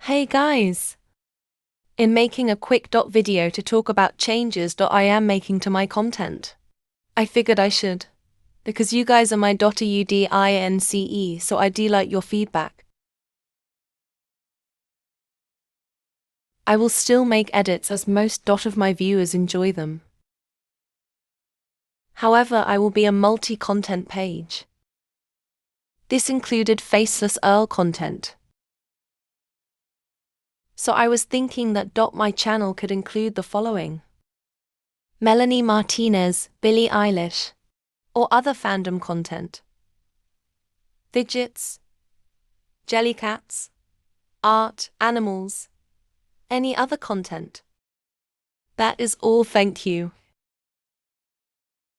Hey guys! In making a quick video to talk about changes I am making to my content. I figured I should. Because you guys are my audience, so I do like your feedback. I will still make edits as most of my viewers enjoy them. However, I will be a multi-content page. This included Faceless Earl content. So I was thinking that my channel could include the following: Melanie Martinez, Billie Eilish, or other fandom content, fidgets, jellycats, art, animals, any other content. That is all, thank you.